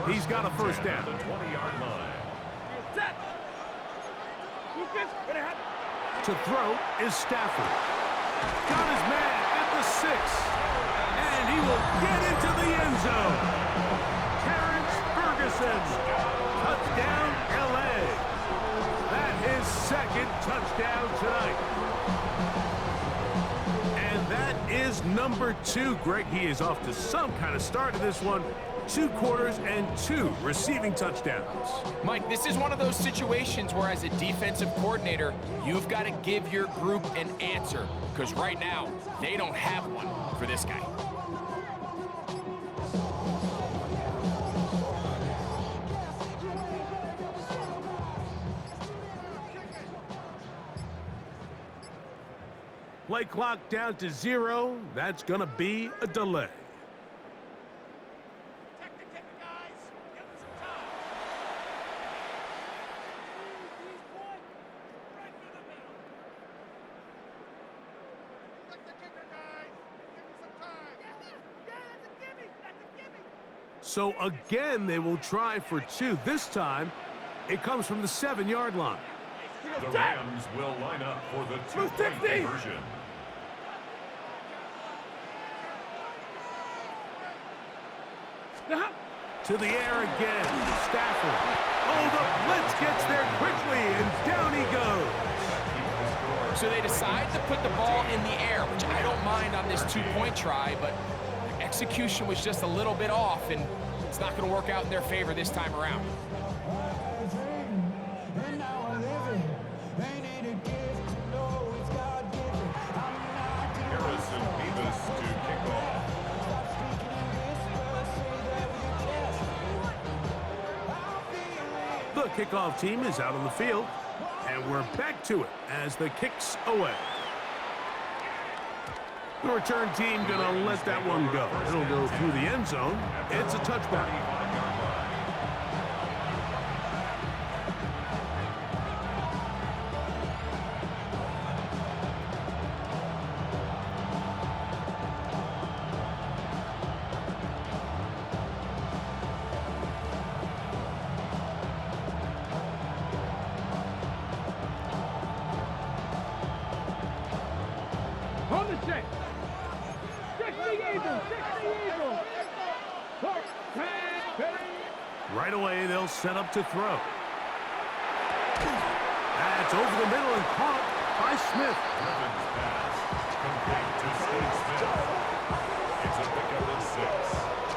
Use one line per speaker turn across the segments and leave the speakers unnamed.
He's got a first down.
The 20-yard line.
To throw is Stafford. Got his man at the 6. And he will get into the end zone. Terrence Ferguson. Touchdown, L.A. That is second touchdown tonight. And that is number 2. Greg, he is off to some kind of start in this one. 2 quarters and 2 receiving touchdowns.
Mike, this is one of those situations where as a defensive coordinator, you've got to give your group an answer, because right now, they don't have one for this guy.
Play clock down to 0. That's going to be a delay. So again, they will try for 2. This time, it comes from the 7-yard line.
The Rams will line up for the 2-point conversion.
To the air again, Stafford. Oh, the blitz gets there quickly, and down he goes.
So they decide to put the ball in the air, which I don't mind on this 2-point try, but execution was just a little bit off, and it's not going to work out in their favor this time around.
Harrison Beavis to kick off.
The kickoff team is out on the field, and we're back to it as the kick's away. The return team going to let that one go. It'll go through the end zone. It's a touchback.
On the check.
Right away, they'll set up to throw. That's over the middle and caught by Smith.
Evans pass complete to Steve Smith. It's a pickup of 6.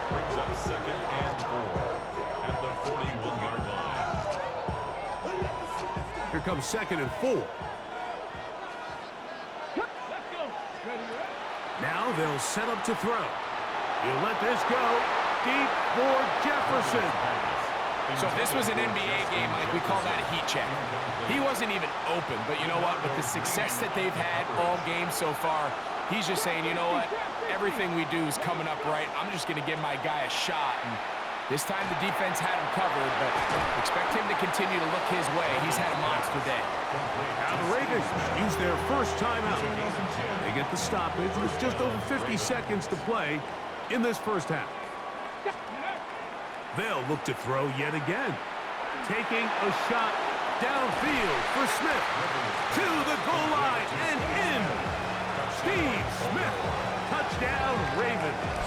Brings up 2nd and 4 at the 41-yard line.
Here comes 2nd and 4. Now they'll set up to throw. You let this go deep for Jefferson.
So if this was an NBA game, Mike, we call that a heat check. He wasn't even open, but you know what? With the success that they've had all game so far, he's just saying, you know what? Everything we do is coming up right. I'm just going to give my guy a shot. And this time the defense had him covered, but expect him to continue to look his way. He's had a monster day.
Now the Ravens use their first timeout. They get the stoppage with just over 50 seconds to play in this first half. They'll look to throw yet again. Taking a shot downfield for Smith. To the goal line and in. Steve Smith. Touchdown, Ravens.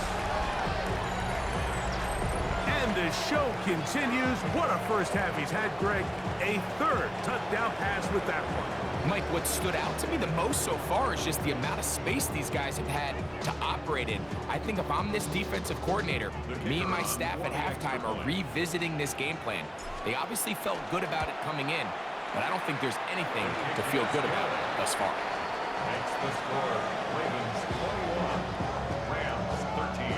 And the show continues. What a first half he's had, Greg. A 3rd touchdown pass with that one.
Mike, what stood out to me the most so far is just the amount of space these guys have had to operate in. I think if I'm this defensive coordinator, me and my staff at halftime are revisiting this game plan. They obviously felt good about it coming in, but I don't think there's anything to feel good about thus far.
Makes the score Ravens 21, Rams 13.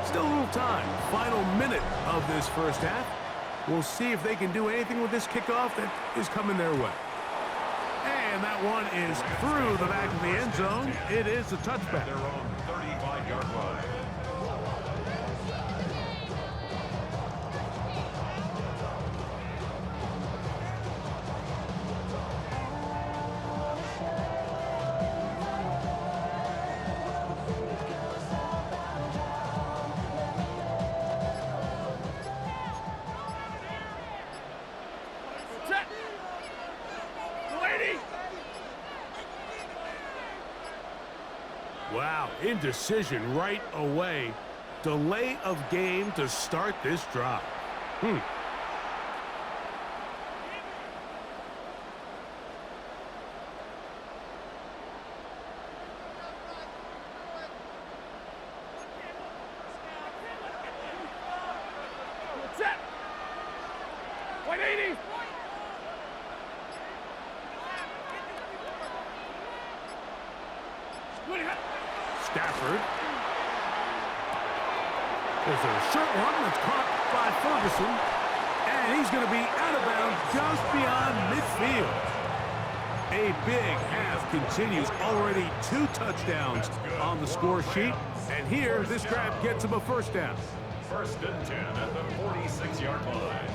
Still a little time. Final minute of this first half. We'll see if they can do anything with this kickoff that is coming their way. And that one is through the back of the end zone. It is a touchback.
Their own 35-yard line.
Indecision right away. Delay of game to start this drive.
Set. 180.
Stafford. There's a short one that's caught by Ferguson. And he's going to be out of bounds just beyond midfield. A big half continues. Already 2 touchdowns on the score sheet. And here, this grab gets him a first down.
First and 10 at the 46-yard line.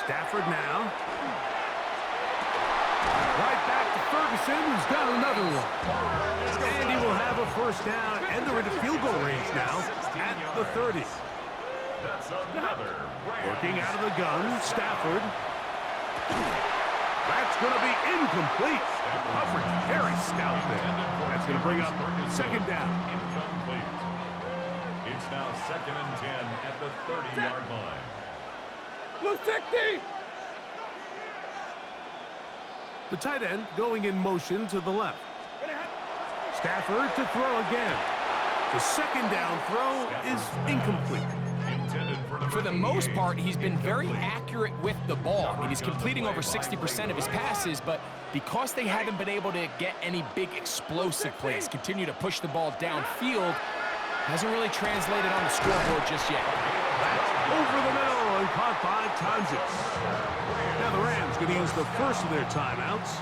Stafford now. Right back to Ferguson, who's got another one. And he will have a first down, and they're into field goal range now at the 30.
That's another.
Working out of the gun, Stafford. That's going to be incomplete. Coverage very stout there. That's going to bring up second down.
Incomplete. It's now second and 10 at the 30-yard line.
Blue 60.
The tight end going in motion to the left. Stafford to throw again. The second down throw is incomplete.
For the most part, he's been very accurate with the ball. I mean, he's completing over 60% of his passes, but because they haven't been able to get any big explosive plays, continue to push the ball downfield, hasn't really translated on the scoreboard just yet.
Over the middle and caught by Tunges. Now the Rams going to use the first of their timeouts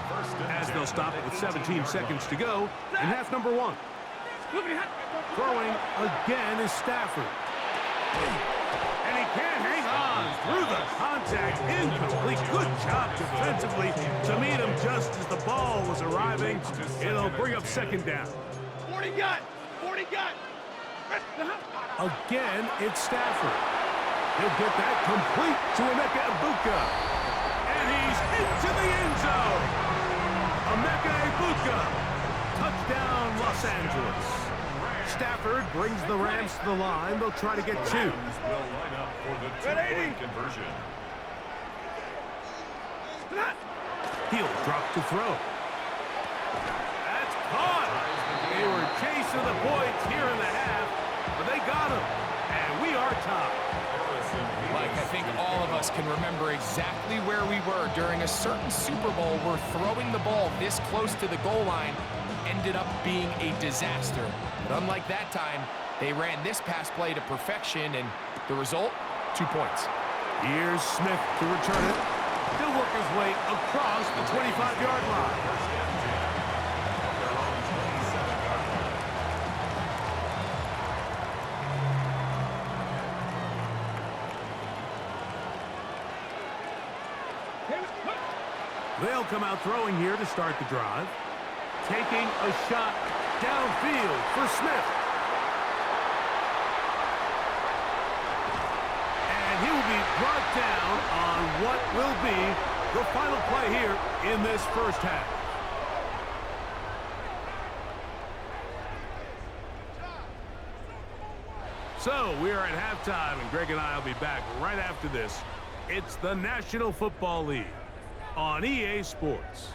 as they'll stop it with 17 seconds to go in half number 1. Throwing again is Stafford. And he can't hang on through the contact. Incomplete. Good job defensively to meet him just as the ball was arriving. It'll bring up second down.
40 got. 40 got.
Again, it's Stafford. He'll get that complete to Emeka Egbuka. And he's into the end zone. Emeka Egbuka. Touchdown, Los Angeles. Stafford brings the Rams to the line. They'll try to get 2.
Will line up for the 2-point conversion.
He'll drop to throw. That's caught. They were chasing the points here in the half, but they got him. And we are tied.
Mike, I think all of us can remember exactly where we were during a certain Super Bowl where throwing the ball this close to the goal line ended up being a disaster. But unlike that time, they ran this pass play to perfection, and the result, 2 points.
Here's Smith to return it. He'll work his way across the 25-yard line. They'll come out throwing here to start the drive. Taking a shot downfield for Smith. And he will be brought down on what will be the final play here in this first half. So we are at halftime, and Greg and I will be back right after this. It's the National Football League on EA Sports.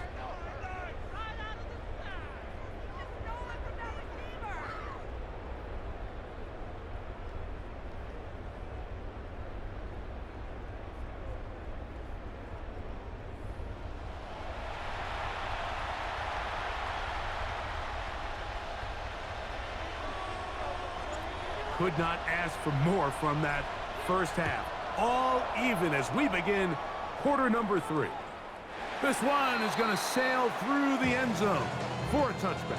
Could not ask for more from that first half. All even as we begin quarter number 3. This one is going to sail through the end zone for a touchback.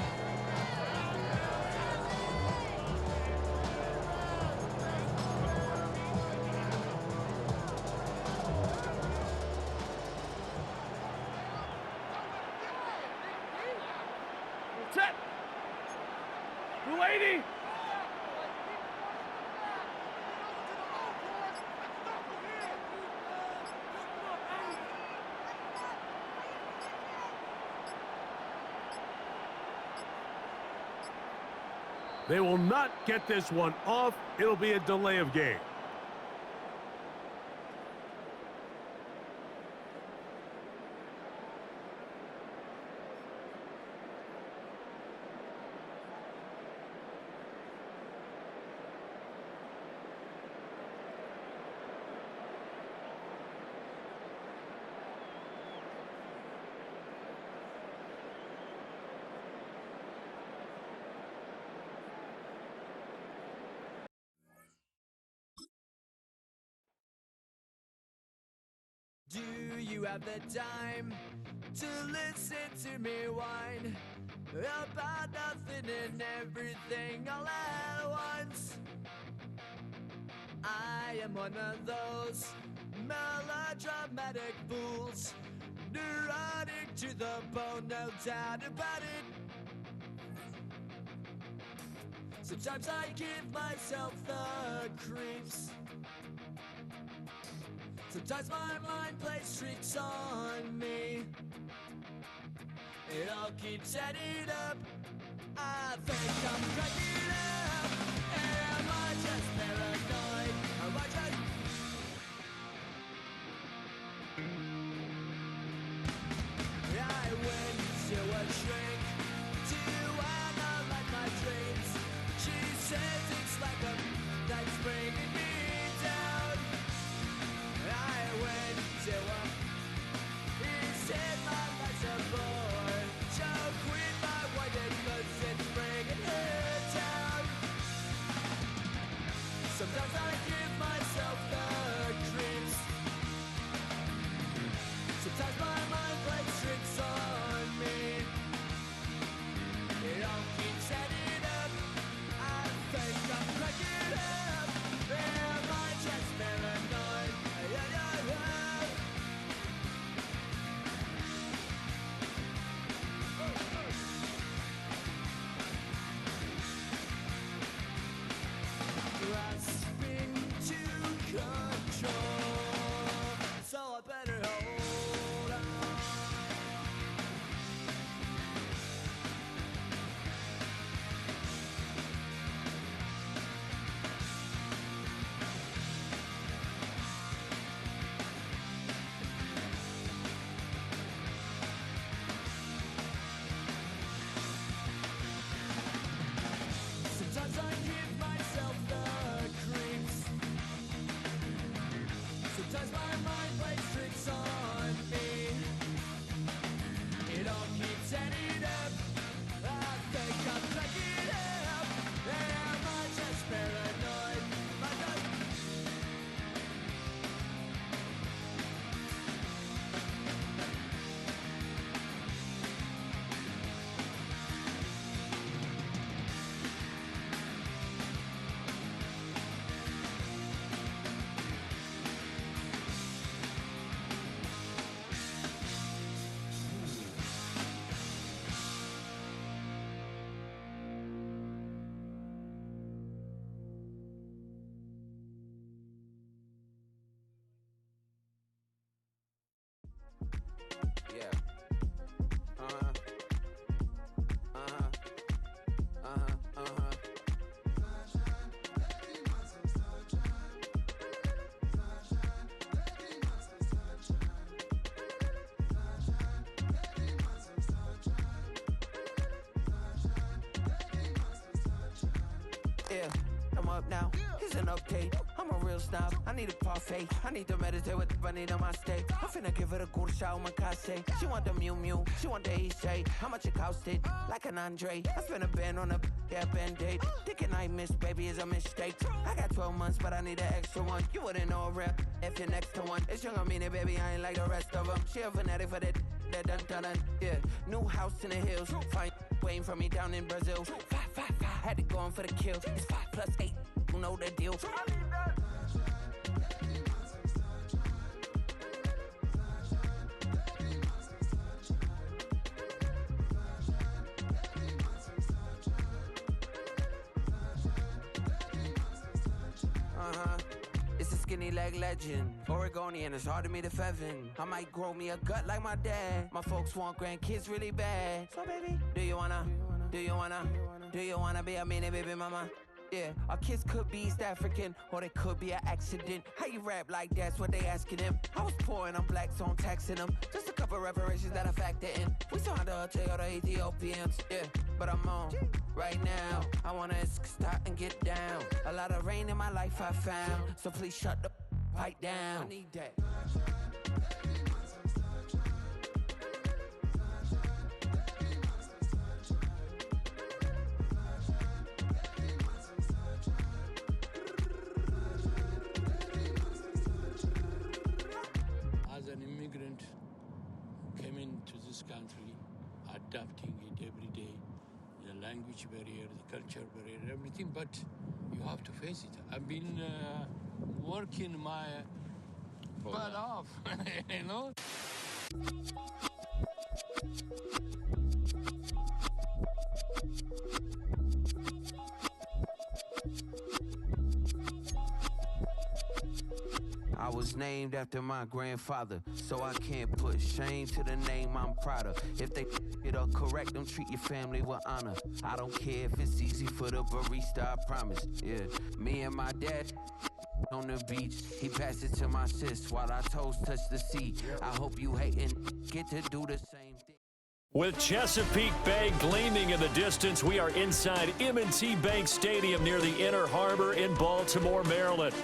Set. 280.
They will not get this one off. It'll be a delay of game.
Do you have the time to listen to me whine about nothing and everything all at once? I am one of those melodramatic fools, neurotic to the bone, no doubt about it. Sometimes I give myself the creeps. Sometimes my mind plays tricks on me. It all keeps adding up. I think I'm cracking up. Am I just paranoid? Am I just... I went to a shrink to analyze my dreams. She says it's like a that's bringing me down. I went to him. He said my life's a bore. So quit my wife cause it's bringing her down. Sometimes I give myself the creeps. Sometimes my mind plays tricks on me. It all keeps adding up. I think I'm cracking up. Am I just paranoid? Grasping to control, so I better hold on. Sometimes I give myself the creeps. Sometimes my mind plays tricks on me. It all keeps adding up. I think I'm cracking up. Am I just paranoid? Am I just...
Yeah. Uh-huh. Uh-huh. Uh-huh. Uh-huh. Yeah, I'm up now. Here's an update. I'm a real snob. I need a parfait. I need to meditate with the bunny on my steak. I'm finna give it a good shot with my case. She want the Mew Mew. She want the East J. How much it costed? Like an Andre. I spent a band on a that band-aid. Thinking I miss, baby, is a mistake. I got 12 months, but I need an extra one. You wouldn't know a rep if you're next to one. It's young, I mean it, baby, I ain't like the rest of them. She a fanatic for that dun. Yeah, new house in the hills. Fine, waiting for me down in Brazil. 5, had to go on for the kill. It's 5 + 8, you know the deal. It's a skinny leg legend. Oregonian, it's hard to meet a Fevin. I might grow me a gut like my dad. My folks want grandkids really bad. So baby, do you wanna? Do you wanna be a mini baby mama? Yeah, our kids could be East African, or they could be an accident. How you rap like that's what they asking him. I was poor and I'm black, so I'm taxing them. Just a couple reparations that I factor in. We saw the Toyota Ethiopians, yeah, but I'm on right now. I wanna stop and get down. A lot of rain in my life I found, so please shut the pipe down. I need that.
As an immigrant, came into this country, adapting it every day, the language barrier, the culture barrier, everything, but you have to face it. I've been working my butt off, you know?
I was named after my grandfather, so I can't put shame to the name I'm proud of. If they it up correct, don't treat your family with honor. I don't care if it's easy for the barista, I promise. Yeah, me and my dad on the beach, he passed it to my sis while our toes touch the sea. I hope you hatin' get to do the same thing.
With Chesapeake Bay gleaming in the distance, we are inside M&T Bank Stadium near the Inner Harbor in Baltimore, Maryland.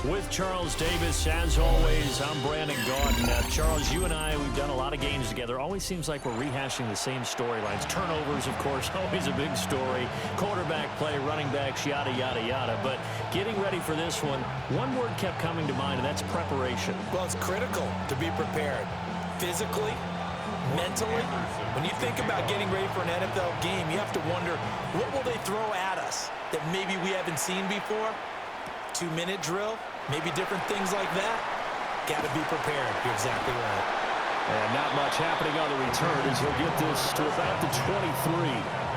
With Charles Davis, as always, I'm Brandon Gaudin. Charles, you and I, we've done a lot of games together. Always seems like we're rehashing the same storylines. Turnovers, of course, always a big story. Quarterback play, running backs, yada, yada, yada. But getting ready for this one word kept coming to mind, and that's preparation.
Well, it's critical to be prepared physically, mentally. When you think about getting ready for an NFL game, you have to wonder, what will they throw at us that maybe we haven't seen before? 2-minute drill, maybe different things like that. Got to be prepared. You're exactly right.
And not much happening on the return as he'll get this to about the 23.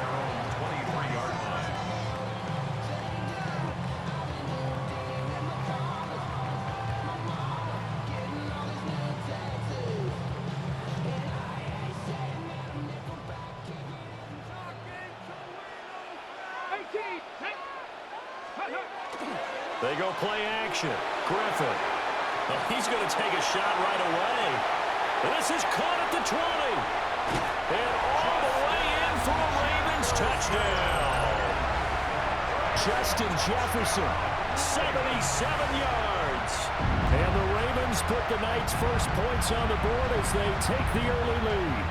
They go play action. Griffin. And he's going to take a shot right away. This is caught at the 20. And all the way in for a Ravens touchdown. Justin Jefferson, 77 yards. And the Ravens put the night's first points on the board as they take the early lead.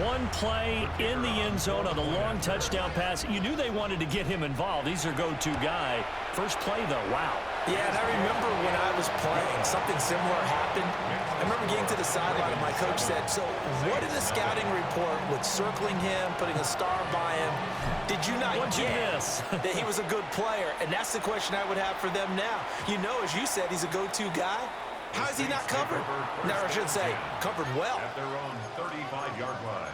One play in the end zone on the long touchdown pass. You knew they wanted to get him involved. He's their go-to guy. First play, though, wow.
Yeah, and I remember when I was playing, something similar happened. I remember getting to the sideline, and my coach said, so what in the scouting report with circling him, putting a star by him, did you not get that he was a good player? And that's the question I would have for them now. You know, as you said, he's a go-to guy. How is he not covered? No, I should say, covered well.
At their own 35-yard line.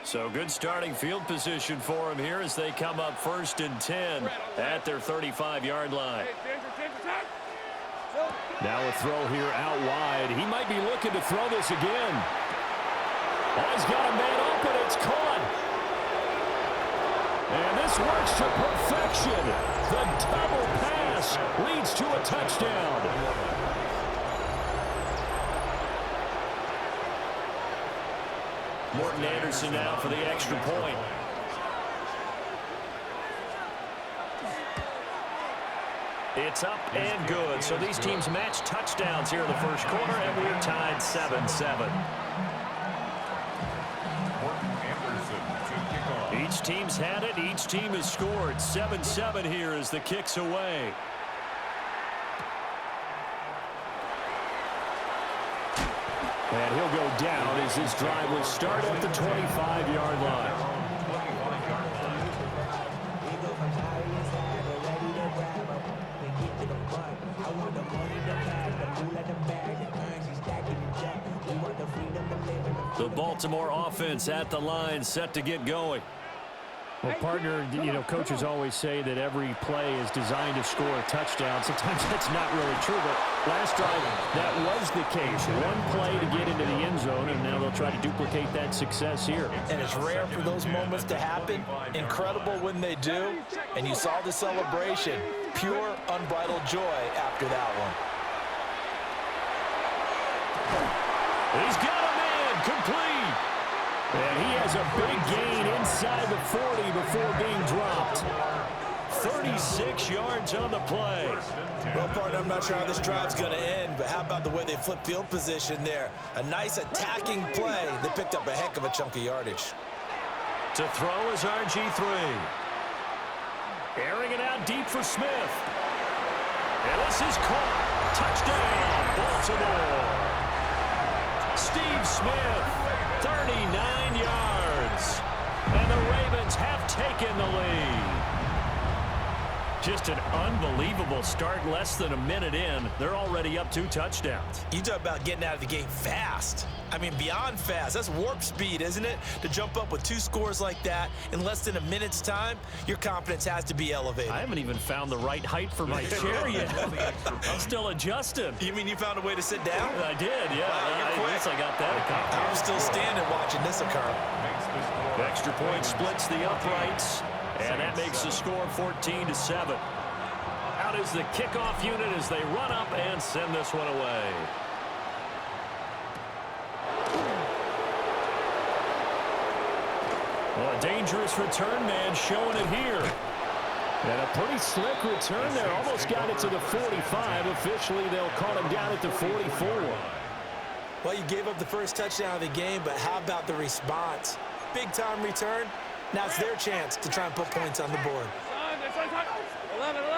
So good starting field position for him here as they come up 1st and 10 at their 35-yard line. Now a throw here out wide. He might be looking to throw this again. Oh, he's got a man open. It's caught. And this works to perfection. The double pass leads to a touchdown. Morton Anderson now for the extra point. It's up and good. So these teams match touchdowns here in the first quarter, and we're tied 7-7. Each team's had it. Each team has scored. 7-7 here as the kick's away. And he'll go down as this drive will start at the 25-yard line. The Baltimore offense at the line, set to get going.
Well, partner, coaches always say that every play is designed to score a touchdown. Sometimes that's not really true, but last drive, that was the case. One play to get into the end zone, and now they'll try to duplicate that success here.
And it's rare for those moments to happen. Incredible when they do. And you saw the celebration. Pure, unbridled joy after that one.
He's got a man, complete.
And he has a big gain inside the 40 before being dropped.
36 yards on the play.
Well, partner, I'm not sure how this drive's going to end, but how about the way they flip field position there? A nice attacking play. They picked up a heck of a chunk of yardage.
To throw is RG3. Airing it out deep for Smith. And this is caught. Touchdown, Baltimore. Steve Smith, 39 yards. And the Ravens have taken the lead. Just an unbelievable start. Less than a minute in, they're already up 2 touchdowns.
You talk about getting out of the gate fast. I mean, beyond fast. That's warp speed, isn't it? To jump up with 2 scores like that in less than a minute's time, your confidence has to be elevated.
I haven't even found the right height for my chair yet. I'm still adjusting.
You mean you found a way to sit down?
I did, yeah.
Wow,
I guess I got that accomplished.
I'm still standing watching this occur.
Extra point splits the uprights, and that makes the score 14-7. Out is the kickoff unit as they run up and send this one away. Well, a dangerous return man showing it here.
And a pretty slick return there. Almost got it to the 45. Officially, they'll call him down at the 44.
Well, you gave up the first touchdown of the game, but how about the response? Big-time return. Now it's their chance to try and put points on the board.
11.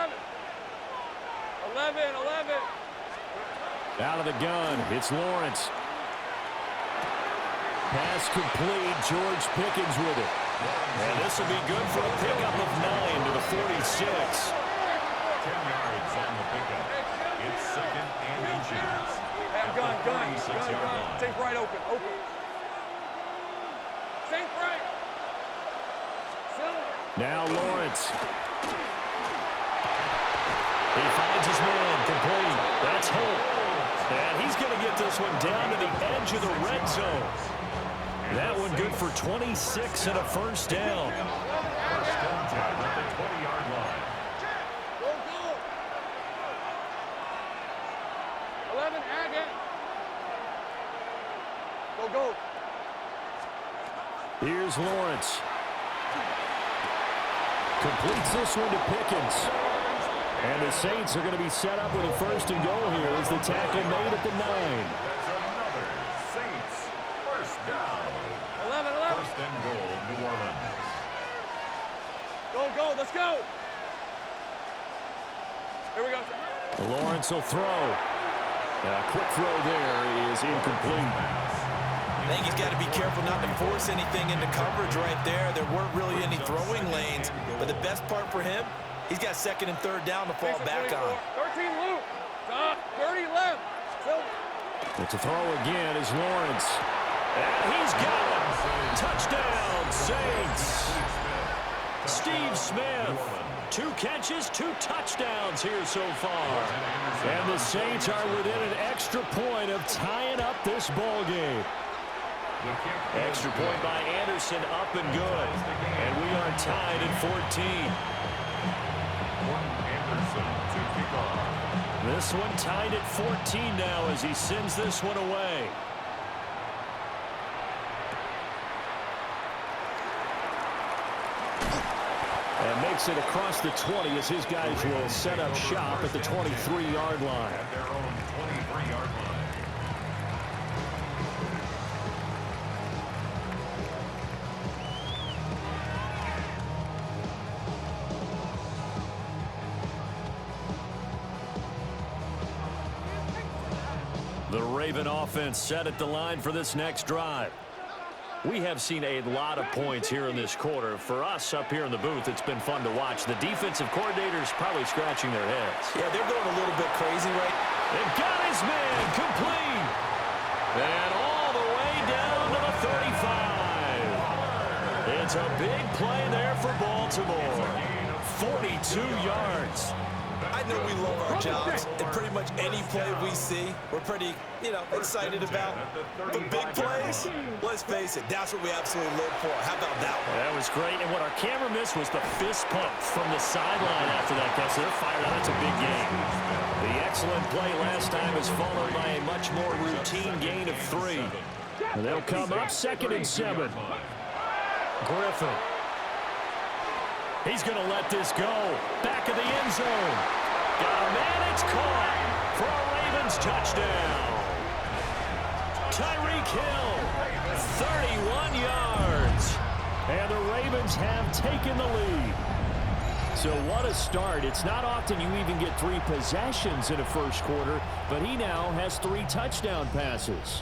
Out of the gun, it's Lawrence. Pass complete. George Pickens with it.
And this will be good for a pickup of 9 to the 46.
10 yards on the pickup. It's second and inches.
Gun. Think right open. Think right.
Now Lawrence.
He finds his man, complete. That's Holt. And he's going to get this one down to the edge of the red zone. That one good for 26 and a first down.
First down at the 20-yard line.
Go. 11, Agate. Go.
Here's Lawrence. Completes this one to Pickens. And the Saints are going to be set up with a first and goal here as the tackle made at the 9.
That's another Saints first down.
11.
First and goal, New Orleans.
Go. Let's go. Here we go.
Lawrence will throw. A quick throw there is incomplete.
I think he's got to be careful not to force anything into coverage right there. There weren't really any throwing lanes, but the best part for him, he's got second and third down to fall back on.
13 loop. 30 left.
It's a throw again is Lawrence.
And he's got it. Touchdown, Saints. Steve Smith. 2 catches, 2 touchdowns here so far.
And the Saints are within an extra point of tying up this ball game.
Extra point by Anderson, up and good. And we are tied at 14.
Anderson to kick off.
This one tied at 14 now as he sends this one away.
And makes it across the 20 as his guys will set up shop at the 23-yard line.
At their own 23-yard line.
The Raven offense set at the line for this next drive. We have seen a lot of points here in this quarter. For us up here in the booth, it's been fun to watch. The defensive coordinators probably scratching their heads.
Yeah, they're going a little bit crazy right
They've got his man complete. And all the way down to the It's a big play there for Baltimore. 42 yards.
I know we love our jobs, and pretty much any play we see, we're pretty, excited about. But big plays, let's face it, that's what we absolutely live for. How about that one?
That was great, and what our camera missed was the fist pump from the sideline after that catch. So they're fired up. That's a big game. The excellent play last time is followed by a much more routine gain of 3. And they'll come up 2nd and 7. Griffin. He's going to let this go. Back of the end zone. Got a man, it's caught for a Ravens touchdown. Tyreek Hill, 31 yards. And the Ravens have taken the lead. So what a start. It's not often you even get 3 possessions in a first quarter, but he now has 3 touchdown passes.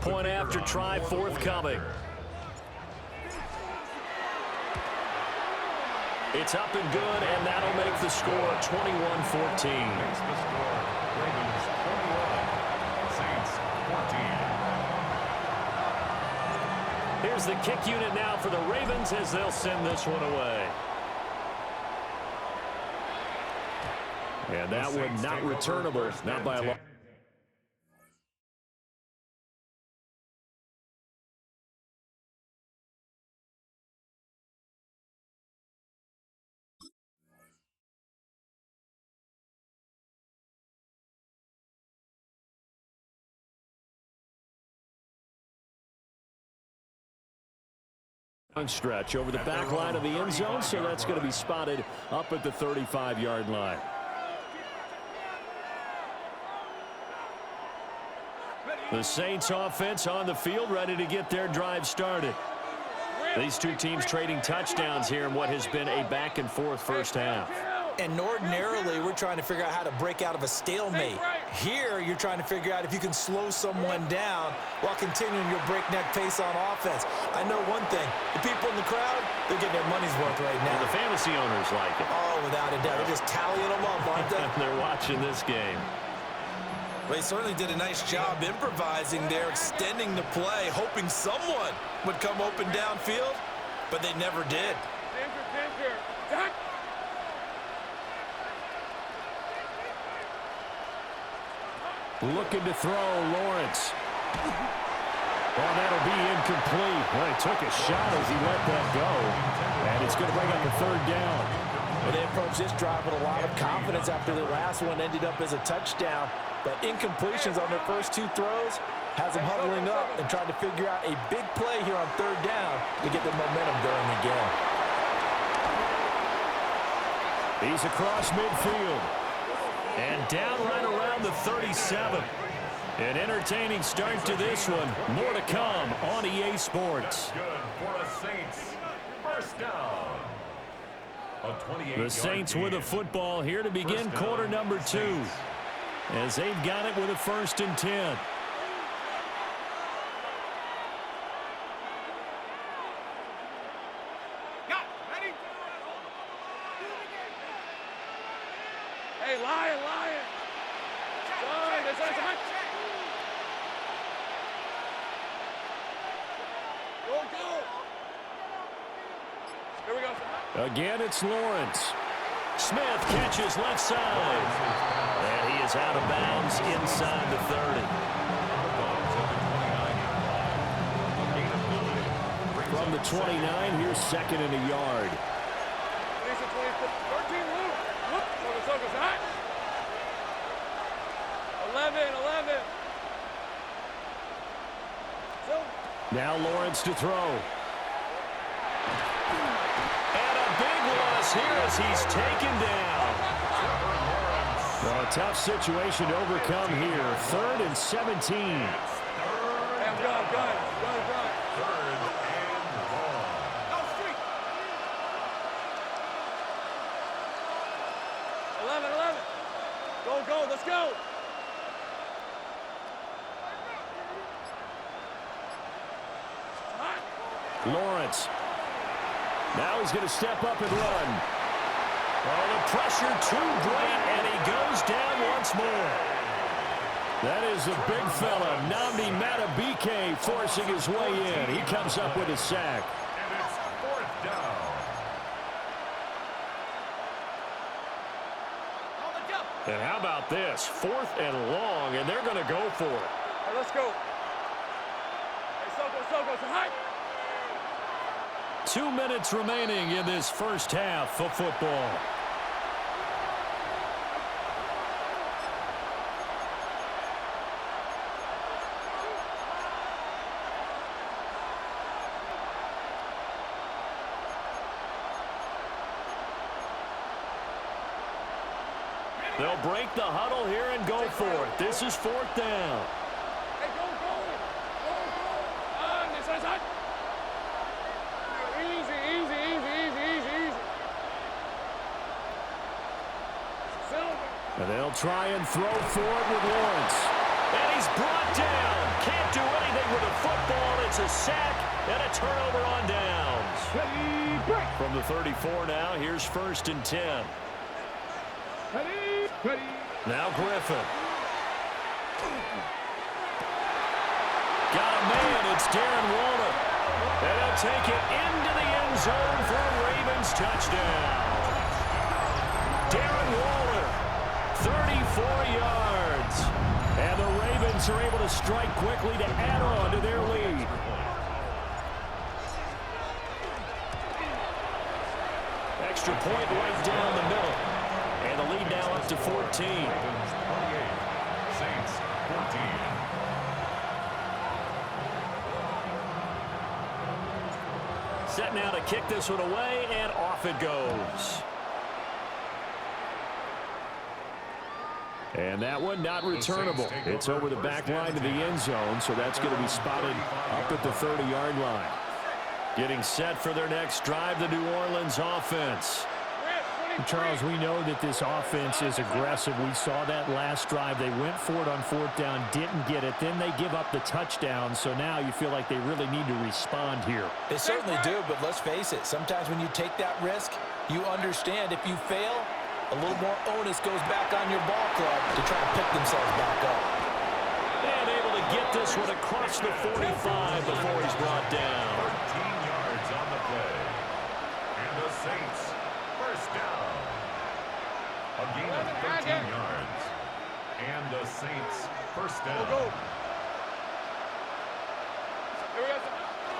Point after try forthcoming. It's up and good, and that'll make the score 21-14.
Ravens 21, Saints 14.
Here's the kick unit now for the Ravens as they'll send this one away. And that one not returnable, not by a lot. Stretch over the back line of the end zone, so that's going to be spotted up at the 35-yard line. The Saints offense on the field, ready to get their drive started. These two teams trading touchdowns here in what has been a back-and-forth first half.
And ordinarily, we're trying to figure out how to break out of a stalemate. Here, you're trying to figure out if you can slow someone down while continuing your breakneck pace on offense. I know one thing. The people in the crowd, they're getting their money's worth right now.
Well, the fantasy owners like it.
Oh, without a doubt. They're just tallying them up, aren't they?
They're watching this game.
Well, he certainly did a nice job improvising there, extending the play, hoping someone would come open downfield, but they never did.
Looking to throw, Lawrence. Well, that'll be incomplete. Well, he took a shot as he let that go, and it's going to bring up a 3rd down.
Well, they approached this drive with a lot of confidence after the last one ended up as a touchdown, but incompletions on their first 2 throws has them huddling up and trying to figure out a big play here on 3rd down to get the momentum going again.
He's across midfield. And down right around the 37. An entertaining start to this one. More to come on EA Sports.
Good for a Saints first down.
The Saints with a football here to begin quarter number 2. As they've got it with a 1st and 10.
Hey, Lion! Sorry, that's hot. Go! Here we go.
Again, it's Lawrence. Smith catches left side. And he is out of bounds inside the 30. From the 29, here's 2nd and a yard.
13, look. Focus, hot. 11.
Now Lawrence to throw. And a big loss here as he's taken down. Well, a tough situation to overcome here. 3rd and 17.
Hey, I'm done. 11. Go, let's go.
Lawrence. Now he's going to step up and run. Oh, the pressure too great, and he goes down once more. That is the big fella, Nnamdi Madubuike, forcing his way in. He comes up with a sack.
And it's 4th down.
And how about this? 4th and long, and they're going to go for it.
Hey, let's go. Hey, Soko, say hi.
2 minutes remaining in this first half of football. They'll break the huddle here and go for it. This is 4th down.
Hey, go. This side. Easy.
And they'll try and throw for it with Lawrence. And he's brought down. Can't do anything with the football. It's a sack and a turnover on downs. From the 34 now, here's 1st and 10. Now Griffin. Got a man. It's Darren Waller. And he'll take it into the end zone for a Ravens touchdown. Darren Waller, 34 yards. And the Ravens are able to strike quickly to add on to their lead. Extra point right down the middle. And the lead now up to 14.
28. Saints 14.
Set now to kick this one away, and off it goes. And that one not returnable. It's over the back line to the end zone, so that's going to be spotted up at the 30-yard line. Getting set for their next drive, the New Orleans offense.
Charles, we know that this offense is aggressive. We saw that last drive. They went for it on 4th down, didn't get it. Then they give up the touchdown, so now you feel like they really need to respond here.
They certainly do, but let's face it. Sometimes when you take that risk, you understand if you fail, a little more onus goes back on your ball club to try and pick themselves back up.
And able to get this one across the 45 before he's brought down.
13 yards on the play. And the Saints, 1st down. A gain of 13 yards. And the Saints, 1st down.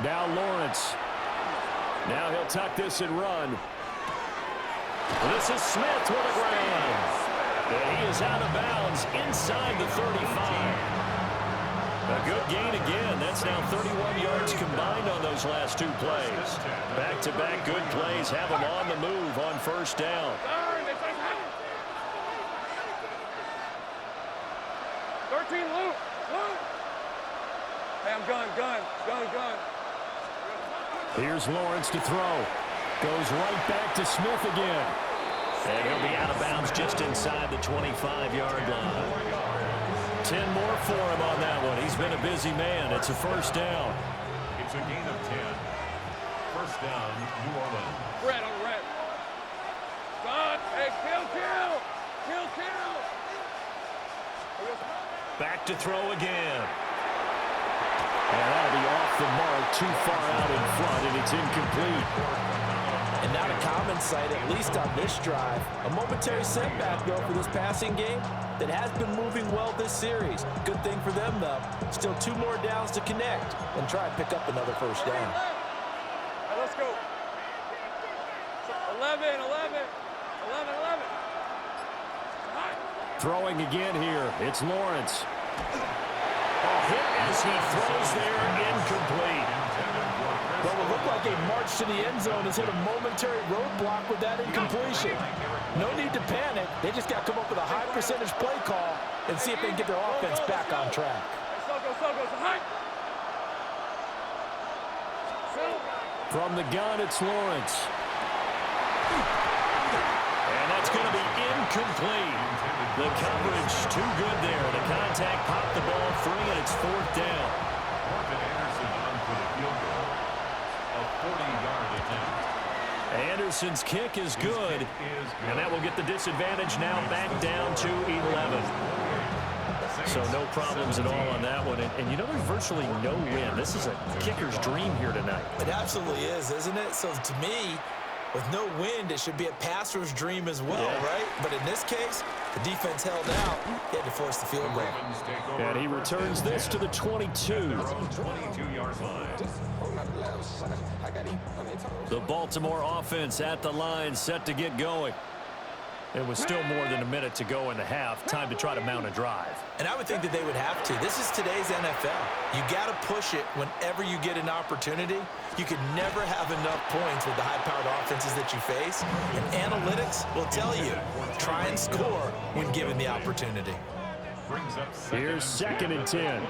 Now Lawrence. Now he'll tuck this and run. This is Smith with a ground. And he is out of bounds inside the 35. A good gain again. That's now 31 yards combined on those last 2 plays. Back-to-back good plays have him on the move on 1st down.
13, Luke. Hey, I'm gun.
Here's Lawrence to throw. Goes right back to Smith again. And he'll be out of bounds just inside the 25-yard line. 10 more for him on that one. He's been a busy man. It's a 1st down.
It's a gain of 10. 1st down, New Orleans.
Red on red. God, hey, kill.
Back to throw again. And that'll be off the mark, too far out in front, and it's incomplete.
And now to common sight, at least on this drive. A momentary setback, though, for this passing game that has been moving well this series. Good thing for them, though. Still 2 more downs to connect and try and pick up another 1st down.
Hey, let's go. 11.
Throwing again here. It's Lawrence. A hit as he throws there, incomplete.
Well, it looked like a march to the end zone has hit a momentary roadblock with that incompletion. No need to panic. They just got to come up with a high percentage play call and see if they can get their offense back on track.
From the gun, it's Lawrence. And that's going to be incomplete. The coverage too good there. The contact popped the ball free, and it's 4th down.
Marvin Anderson on for the field goal. A 40-yard attempt.
Willison's kick is good, and that will get the disadvantage now back down to 11. So no problems at all on that one. And you know, there's virtually no wind. This is a kicker's dream here tonight.
It absolutely is, isn't it? So to me, with no wind, it should be a passer's dream as well, right? But in this case, the defense held out. He had to force the field goal.
And he returns this to the 22.
22-yard line.
The Baltimore offense at the line, set to get going. It was still more than a minute to go in the half. Time to try to mount a drive.
And I would think that they would have to. This is today's NFL. You got to push it whenever you get an opportunity. You could never have enough points with the high-powered offenses that you face. And analytics will tell you, try and score when given the opportunity.
Here's 2nd and 10.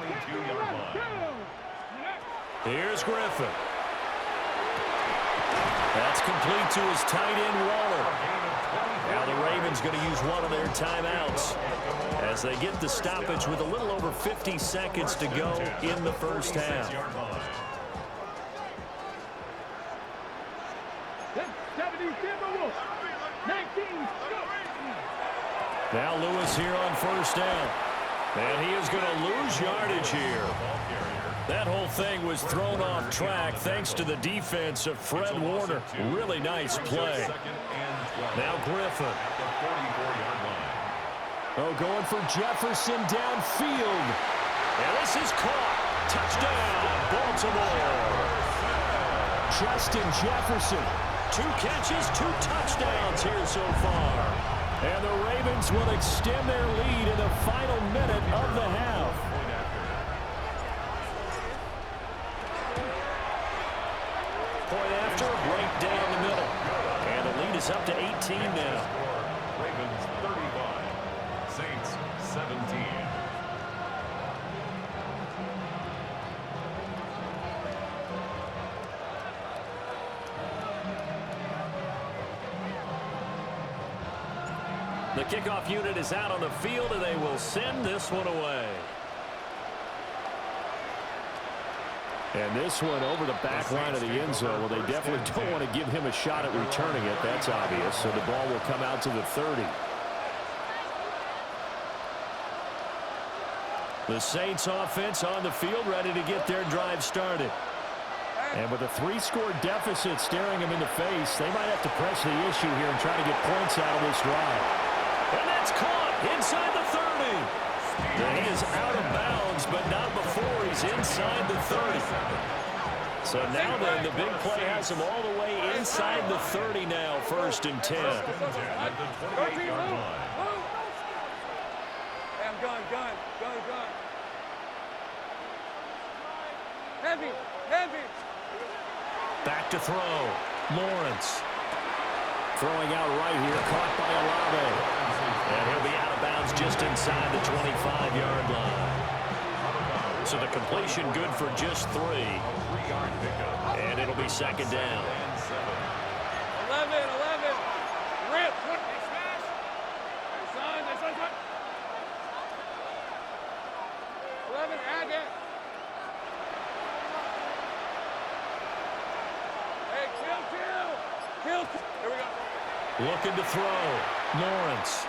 Here's Griffin. That's complete to his tight end, Waller. Now the Ravens going to use one of their timeouts as they get the stoppage with a little over 50 seconds to go in the first half. Now Lewis here on first down. And he is going to lose yardage here. That whole thing was thrown off track thanks to the defense of Fred Warner. Really nice play. Now Griffin. Oh, going for Jefferson downfield. And this is caught. Touchdown, Baltimore. Justin Jefferson. 2 catches, 2 touchdowns here so far. And the Ravens will extend their lead in the final minute of the half. Point after, right down the middle. And the lead is up to 18 now.
Ravens 35, Saints 17.
The kickoff unit is out on the field, and they will send this one away. And this one over the back line of the end zone. Well, they definitely don't want to give him a shot at returning it. That's obvious. So the ball will come out to the 30. The Saints offense on the field, ready to get their drive started. And with a 3-score deficit staring them in the face, they might have to press the issue here and try to get points out of this drive. And that's caught inside the 30. And he is out of bounds, but not before he's inside the 30. So now then, the big play has him all the way inside the 30 now, 1st and 10.
Hey, I'm gun. Heavy.
Back to throw. Lawrence. Throwing out right here, caught by Olave. And he'll be out of bounds just inside the 25-yard line. So the completion good for just 3. And it'll be 2nd down.
11. Rip. 11, Agate. Hey, kill. Here we go.
Looking to throw. Lawrence.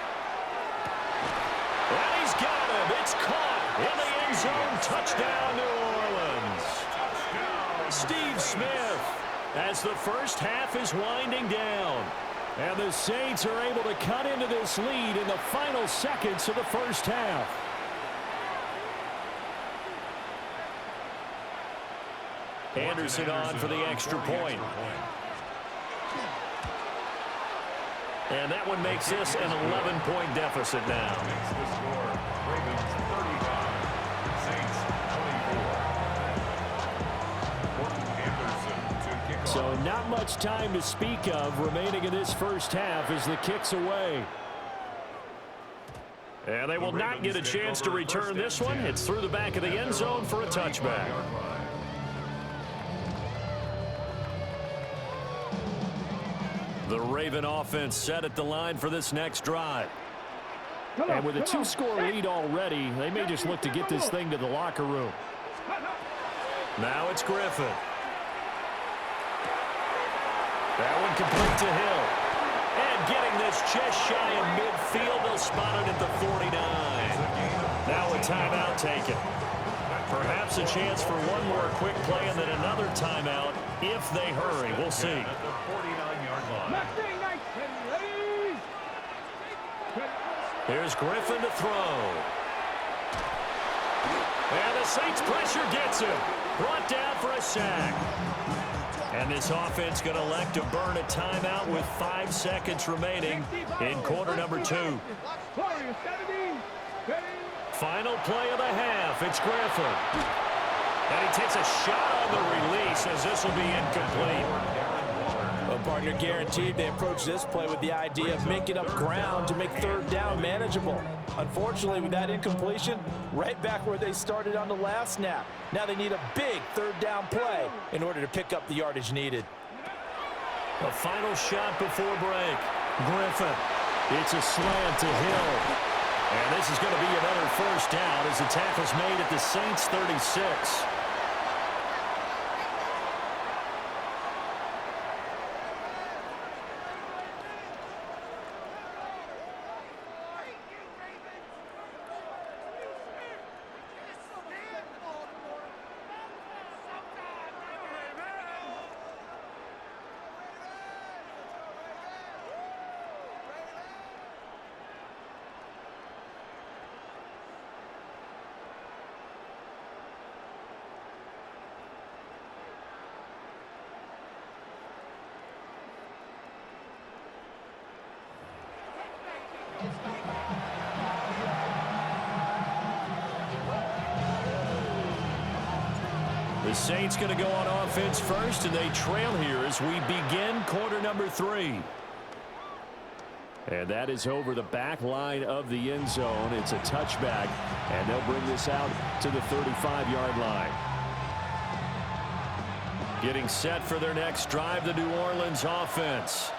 And he's got him. It's caught in the end zone. Touchdown, New Orleans. Steve Smith, as the first half is winding down. And the Saints are able to cut into this lead in the final seconds of the first half. Anderson on for the extra point. And that one makes this an 11-point deficit now.
Ravens 35, Saints 24.
So not much time to speak of remaining in this first half as the kick's away. And they will not get a chance to return this one. It's through the back of the end zone for a touchback. The Raven offense set at the line for this next drive. And with a 2-score lead already, they may just look to get this thing to the locker room. Now it's Griffin. That one complete to Hill. And getting this just shy of midfield, they'll spot it at the 49. Now a timeout taken. Perhaps a chance for one more quick play and then another timeout if they hurry. We'll see.
At the 49-yard line.
Here's Griffin to throw. And the Saints pressure gets him. Brought down for a sack. And this offense going to elect to burn a timeout with 5 seconds remaining in quarter number 2. Final play of the half. It's Griffin. And he takes a shot on the release as this will be incomplete.
Well, partner, guaranteed they approach this play with the idea of making up ground to make third down manageable. Unfortunately, with that incompletion, right back where they started on the last snap. Now they need a big third down play in order to pick up the yardage needed.
A final shot before break. Griffin. It's a slant to Hill. And this is going to be another first down as the tackle's made at the Saints 36. The Saints going to go on offense first, and they trail here as we begin quarter number 3. And that is over the back line of the end zone. It's a touchback, and they'll bring this out to the 35-yard line. Getting set for their next drive, the New Orleans offense.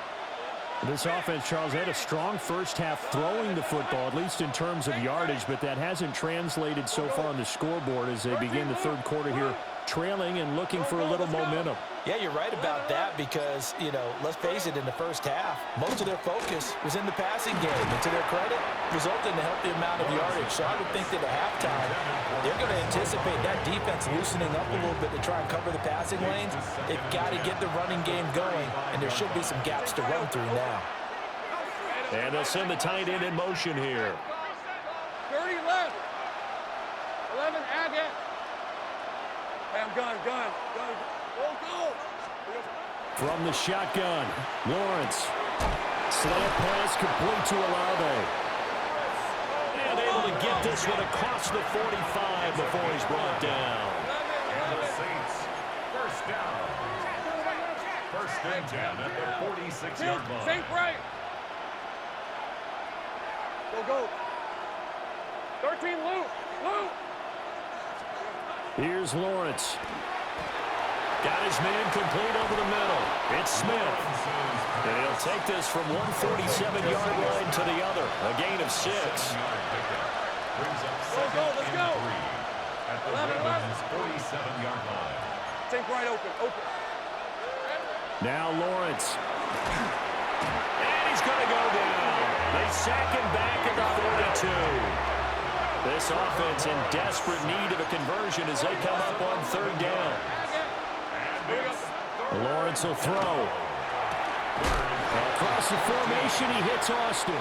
This offense, Charles, had a strong first half throwing the football, at least in terms of yardage, but that hasn't translated so far on the scoreboard as they begin the third quarter here, trailing and looking for a little momentum.
Yeah, you're right about that because, you know, let's face it, in the first half, most of their focus was in the passing game. And to their credit, resulted in a healthy amount of yardage. So I would think that at halftime, they're going to anticipate that defense loosening up a little bit to try and cover the passing lanes. They've got to get the running game going, and there should be some gaps to run through now.
And they'll send the tight end in motion here.
30 left. 11, add it. Hey, I'm gone. Go.
From the shotgun, Lawrence. Slant pass complete to Olave. And able to get this one across the 45 before he's brought down.
And the Saints, first down. First and 10 at the 46-yard line.
Saint right. Go. 13, Luke.
Here's Lawrence. Got his man complete over the middle. It's Smith. And he'll take this from 147-yard line to the other. A gain of 6.
Let's go.
At the Ravens' 47-yard line.
Saint right open.
Now Lawrence. And he's going to go down. They sack him back at the 42. This offense in desperate need of a conversion as they come up on third down. Lawrence will throw. Across the formation, he hits Austin.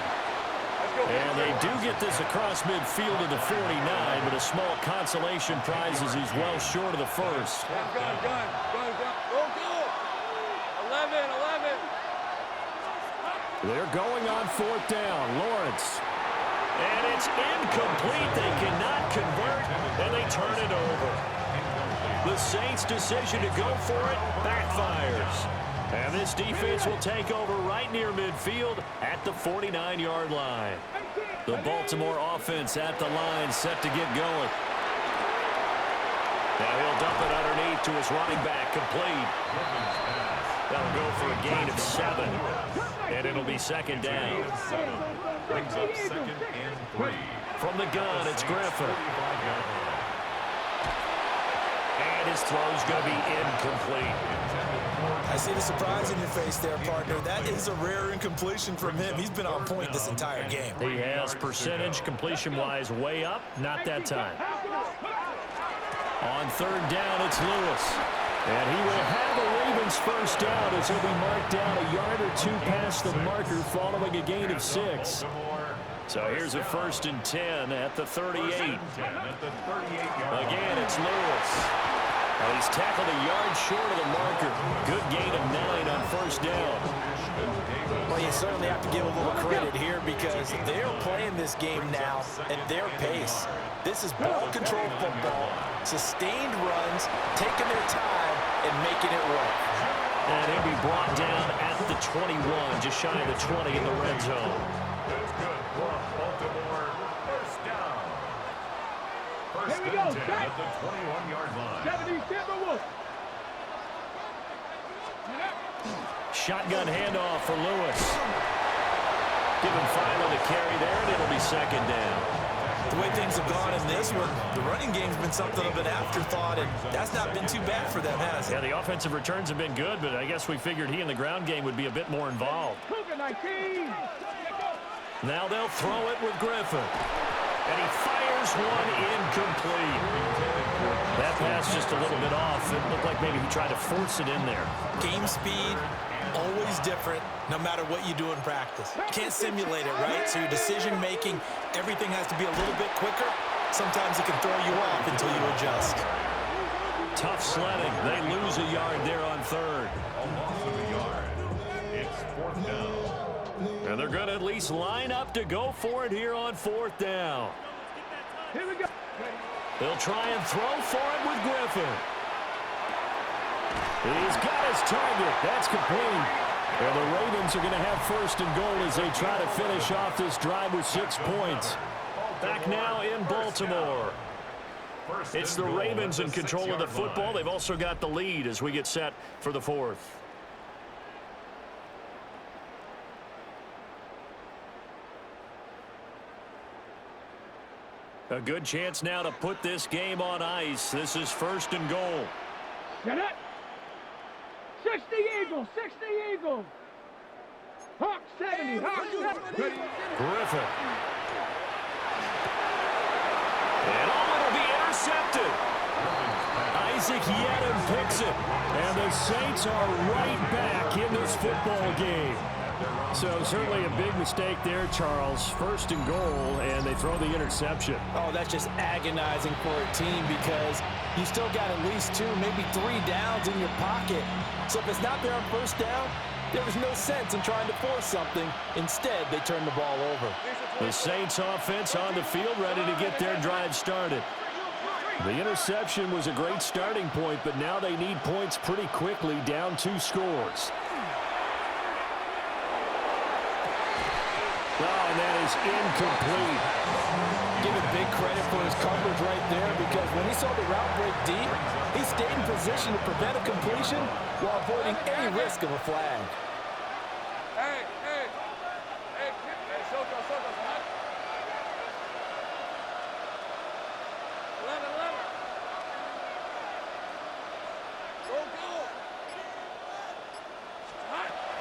And they do get this across midfield to the 49, but a small consolation prize as he's well short of the first.
Gun. Go. 11.
They're going on fourth down. Lawrence. And it's incomplete. They cannot convert, and they turn it over. The Saints' decision to go for it backfires. And this defense will take over right near midfield at the 49-yard line. The Baltimore offense at the line set to get going. Now he'll dump it underneath to his running back, complete. That'll go for a gain of 7. And it'll be second down.
Brings up second and 3.
From the gun, it's Griffin. And his throw's going to be incomplete.
I see the surprise in your face there, partner. That is a rare incompletion from him. He's been on point this entire game.
He has percentage completion-wise way up. Not that time. On third down, it's Lewis. And he will have the Ravens first down as he'll be marked down a yard or two past the marker following a gain of 6. So here's a 1st and 10 at the 38. Again, it's Lewis. Well, he's tackled a yard short of the marker. Good gain of 9 on first down.
Well, you certainly have to give a little credit here because they're playing this game now at their pace. This is ball control football, sustained runs, taking their time, and making it work.
And he'll be brought down at the 21, just shy of the 20 in the red zone.
That's good for Baltimore. First down. First
Here we go.
and 10 at the 21-yard line.
70 Timberwolves.
Shotgun handoff for Lewis. Give him 5 on the carry there, and it'll be 2nd down.
The way things have gone in this one, the running game's been something of an afterthought, and that's not been too bad for them, has it?
Yeah, the offensive returns have been good, but I guess we figured he in the ground game would be a bit more involved.
Cougar 19.
Now they'll throw it with Griffin. And he fires one incomplete. That pass just a little bit off. It looked like maybe he tried to force it in there.
Game speed, always different, no matter what you do in practice. You can't simulate it, right? So your decision-making, everything has to be a little bit quicker. Sometimes it can throw you off until you adjust.
Tough sledding. They lose a yard there on third.
A loss of a yard. It's 4th down.
And they're going to at least line up to go for it here on 4th down.
Here we go.
They'll try and throw for it with Griffin. He's got his target. That's complete. And the Ravens are going to have 1st and goal as they try to finish off this drive with 6 points. Back now in Baltimore. It's the Ravens in control of the football. They've also got the lead as we get set for the 4th. A good chance now to put this game on ice. This is 1st and goal.
Get it. 60 Eagles. 60 Eagles. Hawk 70. Hawk 70.
Griffin. And it'll be intercepted. Isaac Yedem picks it. And the Saints are right back in this football game. So certainly a big mistake there, Charles. 1st and goal, and they throw the interception.
Oh, that's just agonizing for a team because you still got at least 2, maybe 3 downs in your pocket. So if it's not there on 1st down, there was no sense in trying to force something. Instead, they turn the ball over.
The Saints offense on the field ready to get their drive started. The interception was a great starting point, but now they need points pretty quickly, down 2 scores. Oh, and that is incomplete.
Give him big credit for his coverage right there because when he saw the route break deep, he stayed in position to prevent a completion while avoiding any risk of a flag.
Hey, hey. Hey, Soto. 11.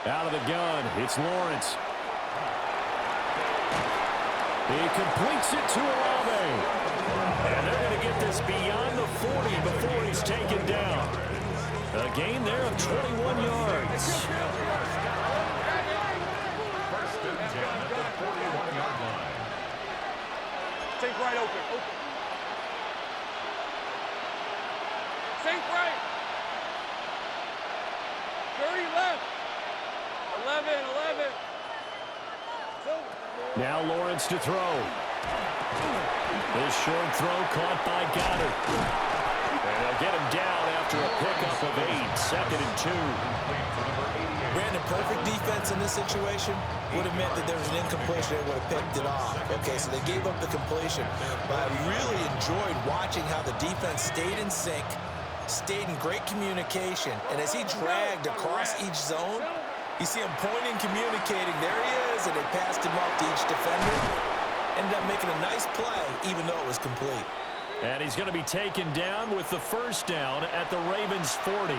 Go.
Out of the gun, it's Lawrence. He completes it to Olave. And they're going to get this beyond the 40 before he's taken down. A gain there of 21 yards.
1st and 10 at the 41-yard line.
Sink right open. Sink right. 30 left. 11.
Now Lawrence to throw. This short throw caught by Goddard. And they'll get him down after a pickup of 8. 2nd and 2.
Brandon, perfect defense in this situation would have meant that there was an incompletion. They would have picked it off. Okay, so they gave up the completion. But I really enjoyed watching how the defense stayed in sync, stayed in great communication. And as he dragged across each zone, you see him pointing, communicating. There he is, and they passed him off to each defender. Ended up making a nice play, even though it was complete.
And he's going to be taken down with the 1st down at the Ravens' 40.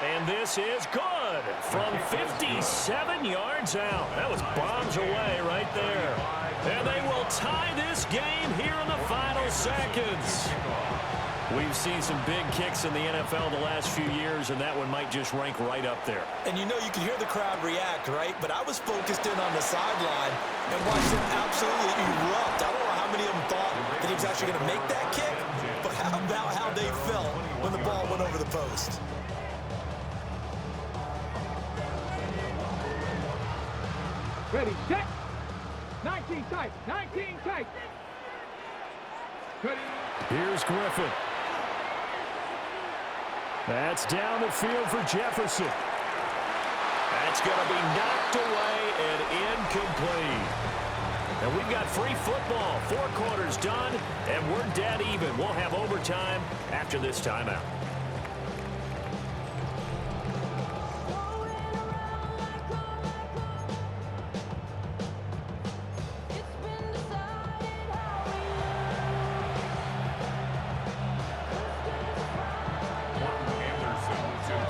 And this is good from 57 yards out. That was bombs away right there. And they will tie this game here in the final seconds. We've seen some big kicks in the NFL the last few years, and that one might just rank right up there.
And you know, you can hear the crowd react, right? But I was focused in on the sideline and watched them absolutely erupt. I don't know how many of them thought that he was actually going to make that kick, but how about how they felt when the ball went over the post?
Ready, set. 19 tight. 19 tight. Ready.
Here's Griffin. That's down the field for Jefferson.
That's going to be knocked away and incomplete. And we've got free football. 4 quarters done, and we're dead even. We'll have overtime after this timeout.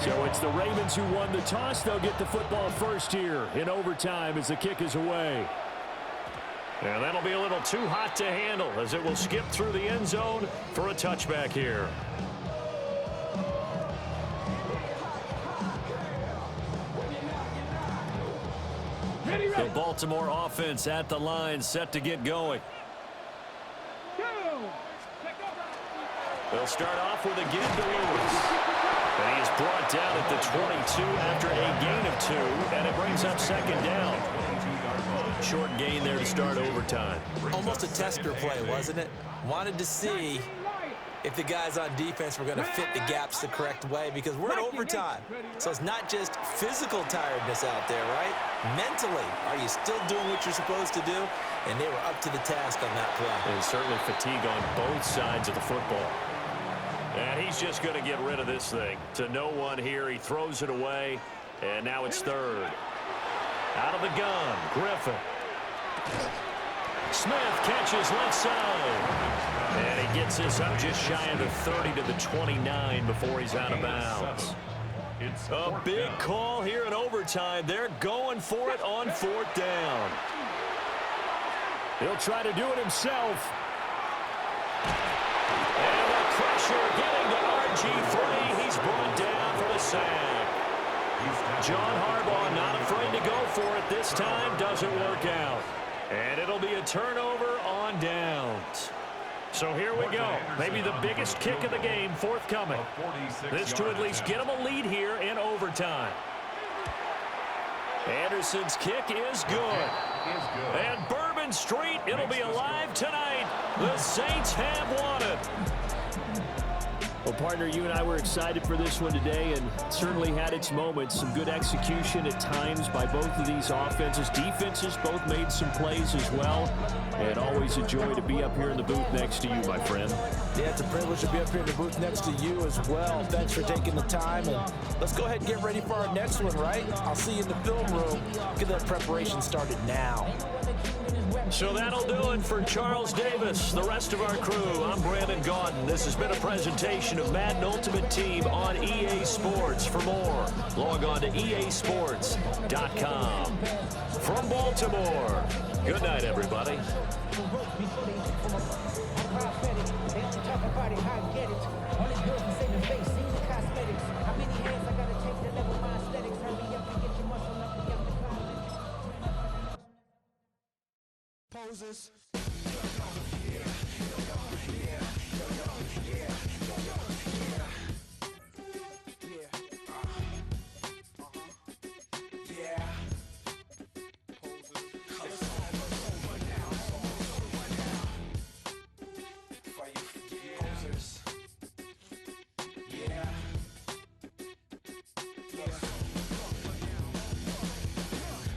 So it's the Ravens who won the toss. They'll get the football first here in overtime as the kick is away.
And that'll be a little too hot to handle as it will skip through the end zone for a touchback here. The Baltimore offense at the line, set to get going. They'll start off with a give to Lewis. And he is brought down at the 22 after a gain of 2, and it brings up second down. Short gain there to start overtime.
Almost a tester play, wasn't it? Wanted to see if the guys on defense were going to fit the gaps the correct way, because we're in overtime. So it's not just physical tiredness out there, right? Mentally, are you still doing what you're supposed to do? And they were up to the task on that play.
And certainly fatigue on both sides of the football. And he's just going to get rid of this thing. To no one here. He throws it away, and now it's third. Out of the gun, Griffin. Smith catches left side. And he gets this up just shy of the 30 to the 29 before he's out of bounds. A big call here in overtime. They're going for it on 4th down.
He'll try to do it himself.
And the pressure getting to RG3. He's brought down for the sack. John Harbaugh not afraid to go for it this time. Doesn't work out. And it'll be a turnover on downs. So here we go. Maybe the biggest kick of the game forthcoming. This to at least get them a lead here in overtime. Anderson's kick is good. And Bourbon Street, it'll be alive tonight. The Saints have won it.
Well, partner, you and I were excited for this one today, and certainly had its moments. Some good execution at times by both of these offenses. Defenses both made some plays as well. And always a joy to be up here in the booth next to you, my friend.
Yeah, it's a privilege to be up here in the booth next to you as well. Thanks for taking the time, and let's go ahead and get ready for our next one, right? I'll see you in the film room. Get that preparation started now.
So that'll do it for Charles Davis, the rest of our crew. I'm Brandon Gaudin. This has been a presentation of Madden Ultimate Team on EA Sports. For more, log on to easports.com. From Baltimore, good night, everybody.
Poses.